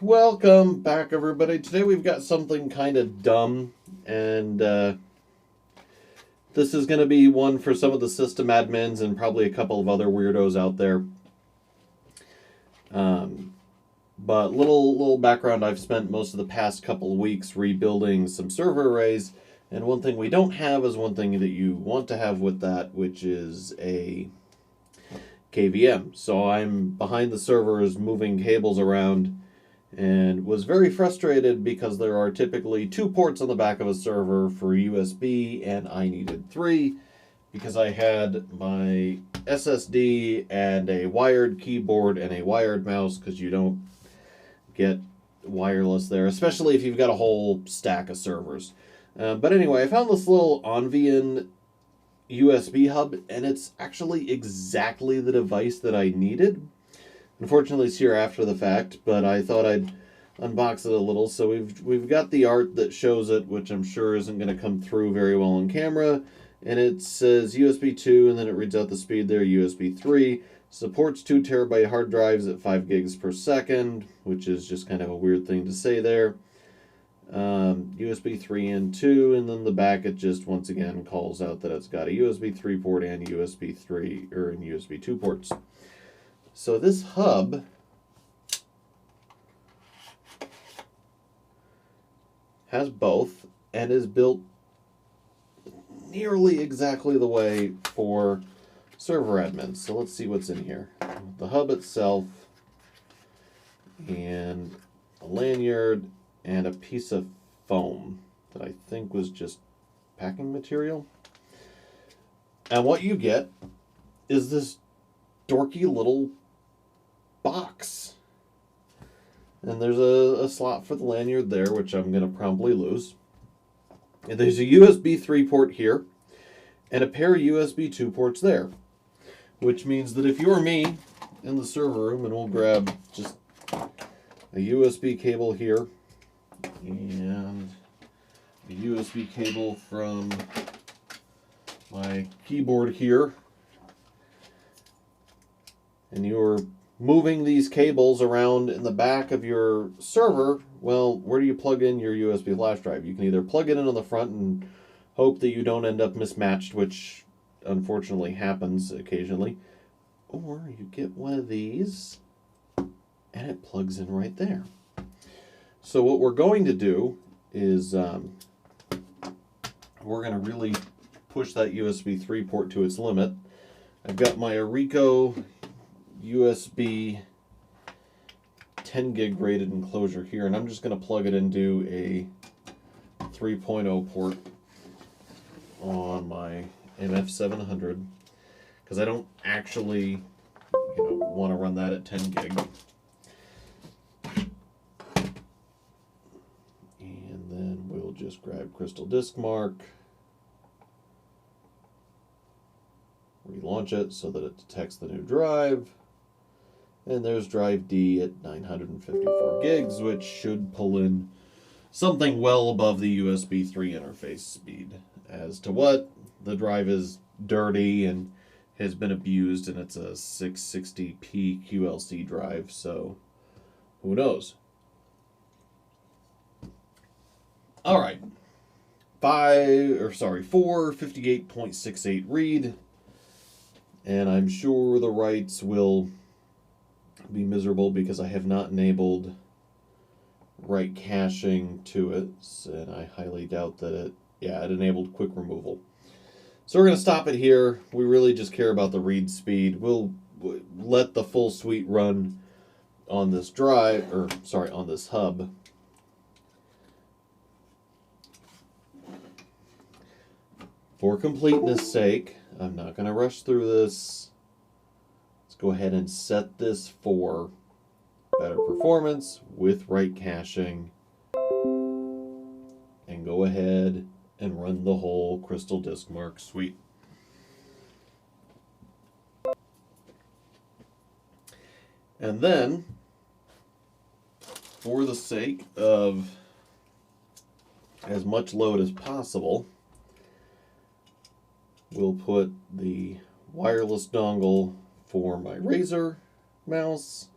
Welcome back, everybody. Today we've got something kind of dumb, and this is going to be one for some of the system admins and probably a couple of other weirdos out there. But little background, I've spent most of the past couple of weeks rebuilding some server arrays, and one thing we don't have is one thing that you want to have with that, which is a KVM. So I'm behind the servers moving cables around and was very frustrated because there are typically 2 ports on the back of a server for USB, and I needed 3 because I had my SSD and a wired keyboard and a wired mouse, because you don't get wireless there, especially if you've got a whole stack of servers. But anyway, I found this little Onvian USB hub, and it's actually exactly the device that I needed. Unfortunately, it's here after the fact, but I thought I'd unbox it a little. So we've got the art that shows it, which I'm sure isn't going to come through very well on camera. And it says USB 2, and then it reads out the speed there, USB 3. Supports 2 terabyte hard drives at 5 gigs per second, which is just kind of a weird thing to say there. USB 3 and 2, and then the back it just once again calls out that it's got a USB 3 port and USB 3 and USB 2 ports. So this hub has both and is built nearly exactly the way for server admins. So let's see what's in here. The hub itself, and a lanyard, and a piece of foam that I think was just packing material. And what you get is this dorky little box. And there's a slot for the lanyard there, which I'm going to promptly lose. And there's a USB 3 port here, and a pair of USB 2 ports there. Which means that if you're me in the server room, and we'll grab just a USB cable here, and a USB cable from my keyboard here, and you're moving these cables around in the back of your server, well, where do you plug in your USB flash drive? You can either plug it in on the front and hope that you don't end up mismatched, which unfortunately happens occasionally, or you get one of these and it plugs in right there. So what we're going to do is we're going to really push that USB 3 port to its limit. I've got my Arico USB 10 gig rated enclosure here, and I'm just going to plug it into a 3.0 port on my MF700, because I don't actually want to run that at 10 gig. And then we'll just grab Crystal Disk Mark, relaunch it so that it detects the new drive, and there's drive D at 954 gigs, which should pull in something well above the USB 3 interface speed. As to what, the drive is dirty and has been abused, and it's a 660p QLC drive, so who knows. All right, 458.68 read, and I'm sure the writes will be miserable because I have not enabled write caching to it, and I highly doubt that it enabled quick removal. So we're going to stop it here. We really just care about the read speed. We'll let the full suite run on this drive, on this hub. For completeness sake, I'm not going to rush through this. Let's go ahead and set this for better performance with write caching, and go ahead and run the whole Crystal Disk Mark suite. And then, for the sake of as much load as possible, we'll put the wireless dongle for my Razer mouse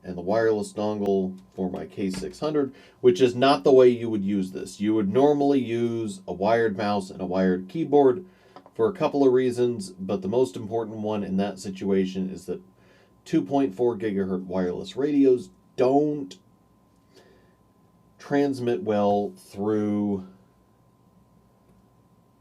and the wireless dongle for my K600, which is not the way you would use this. You would normally use a wired mouse and a wired keyboard for a couple of reasons, but the most important one in that situation is that 2.4 gigahertz wireless radios don't transmit well through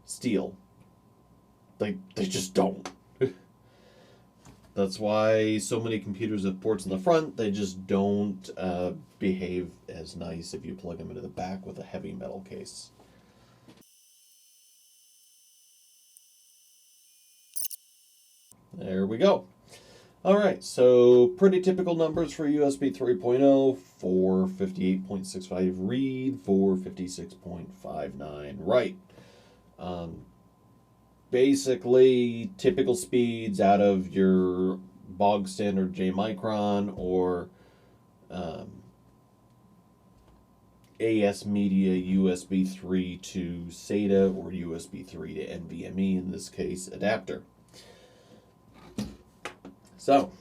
steel. They just don't. That's why so many computers have ports in the front. They just don't behave as nice if you plug them into the back with a heavy metal case. There we go. All right, so pretty typical numbers for USB 3.0, 458.65 read, 456.59 write. Basically, typical speeds out of your bog standard J Micron or AS Media USB 3 to SATA or USB 3 to NVMe, in this case, adapter. So,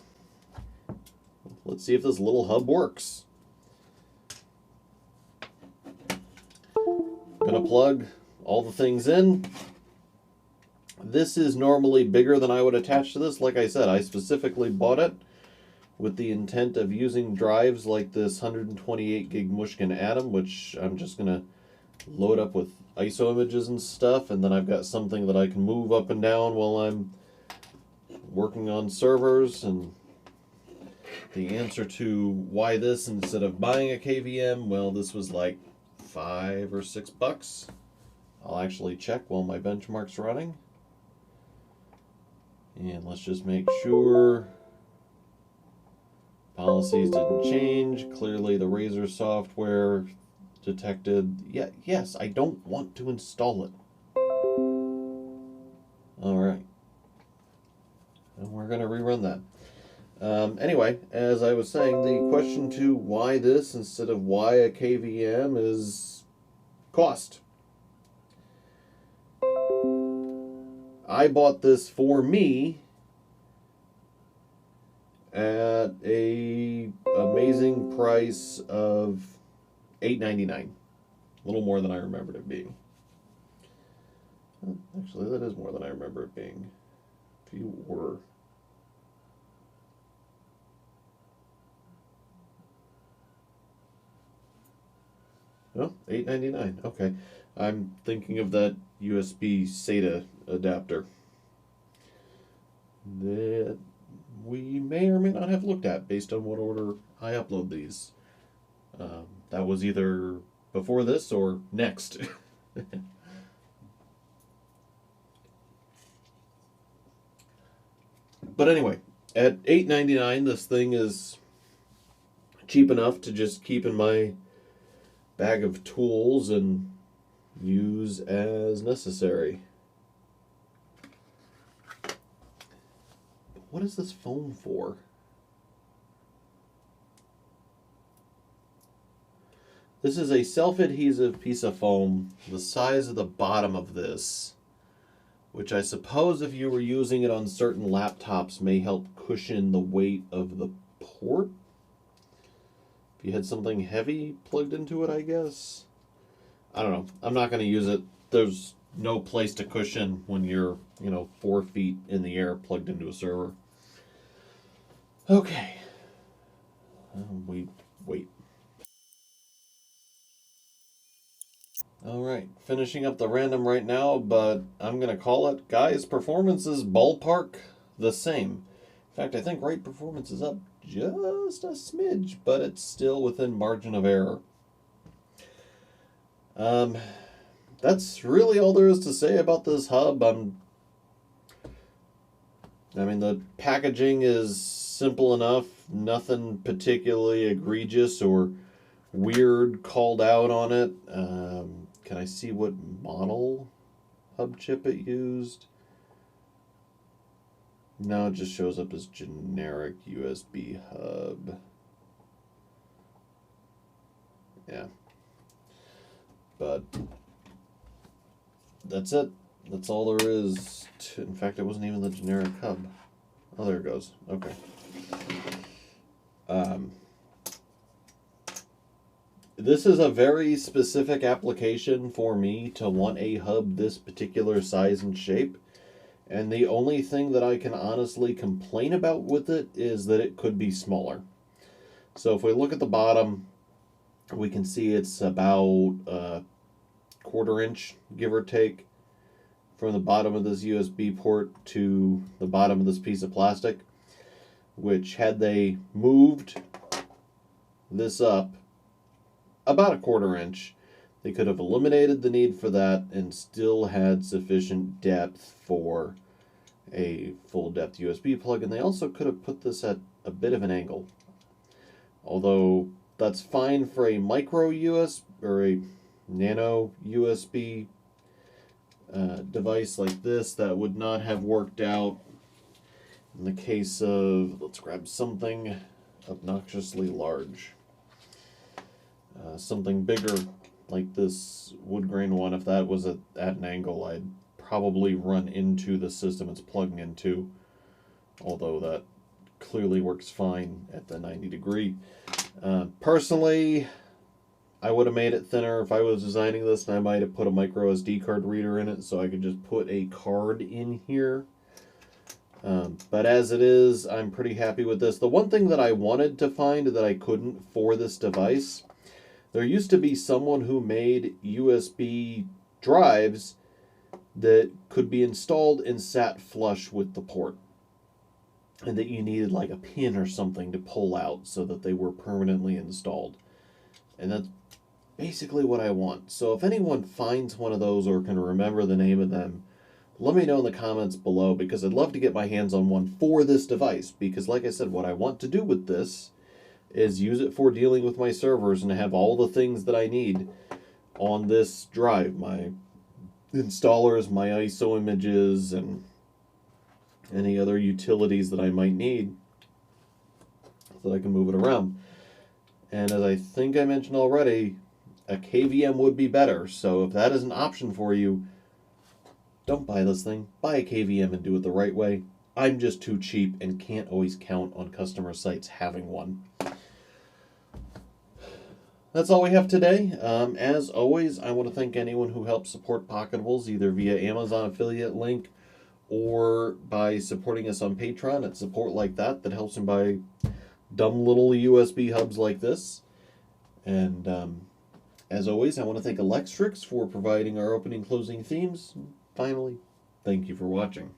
let's see if this little hub works. I'm going to plug all the things in. This is normally bigger than I would attach to this. Like I said, I specifically bought it with the intent of using drives like this 128 gig Mushkin Atom, which I'm just going to load up with ISO images and stuff, and then I've got something that I can move up and down while I'm working on servers. And the answer to why this instead of buying a KVM, well, this was like $5 or $6. I'll actually check while my benchmark's running. And let's just make sure policies didn't change. Clearly the Razer software detected. Yes, I don't want to install it. All right. And we're going to rerun that. Anyway, as I was saying, the question to why this instead of why a KVM is cost. I bought this for me at a amazing price of $8.99. A little more than I remembered it being. Actually, that is more than I remember it being. If you order. Oh, $8.99. Okay. I'm thinking of that USB SATA adapter that we may or may not have looked at based on what order I upload these. That was either before this or next. But anyway, at $8.99, this thing is cheap enough to just keep in my bag of tools and use as necessary. What is this foam for? This is a self-adhesive piece of foam the size of the bottom of this, which I suppose if you were using it on certain laptops may help cushion the weight of the port. If you had something heavy plugged into it, I guess. I don't know. I'm not going to use it. There's no place to cushion when you're, 4 feet in the air plugged into a server. Okay. We wait. All right. Finishing up the random right now, but I'm going to call it, guys, performance is ballpark the same. In fact, I think Write performance is up just a smidge, but it's still within margin of error. That's really all there is to say about this hub. The packaging is simple enough, nothing particularly egregious or weird called out on it. Can I see what model hub chip it used? No, it just shows up as generic USB hub. Yeah. But that's it. That's all there is. In fact, it wasn't even the generic hub. Oh, there it goes. Okay. This is a very specific application for me to want a hub this particular size and shape. And the only thing that I can honestly complain about with it is that it could be smaller. So if we look at the bottom, we can see it's about a quarter inch, give or take, from the bottom of this USB port to the bottom of this piece of plastic, which had they moved this up about a quarter inch, they could have eliminated the need for that and still had sufficient depth for a full depth USB plug. And they also could have put this at a bit of an angle. Although that's fine for a micro USB or a nano USB device like this, that would not have worked out in the case of, let's grab something obnoxiously large. Something bigger like this wood grain one, if that was at an angle, I'd probably run into the system it's plugging into, although that clearly works fine at the 90-degree. Personally, I would have made it thinner if I was designing this, and I might have put a micro SD card reader in it so I could just put a card in here. But as it is, I'm pretty happy with this. The one thing that I wanted to find that I couldn't for this device, there used to be someone who made USB drives that could be installed and sat flush with the port, and that you needed like a pin or something to pull out so that they were permanently installed. And that's basically what I want. So if anyone finds one of those or can remember the name of them, let me know in the comments below, because I'd love to get my hands on one for this device. Because like I said, what I want to do with this is use it for dealing with my servers and have all the things that I need on this drive. My installers, my ISO images, and any other utilities that I might need so that I can move it around. And as I think I mentioned already, a KVM would be better. So if that is an option for you, don't buy this thing. Buy a KVM and do it the right way. I'm just too cheap and can't always count on customer sites having one. That's all we have today. As always, I want to thank anyone who helps support Pocketables, either via Amazon affiliate link or by supporting us on Patreon at support like that helps them buy dumb little USB hubs like this. And as always, I want to thank Electrix for providing our opening closing themes. Finally, thank you for watching.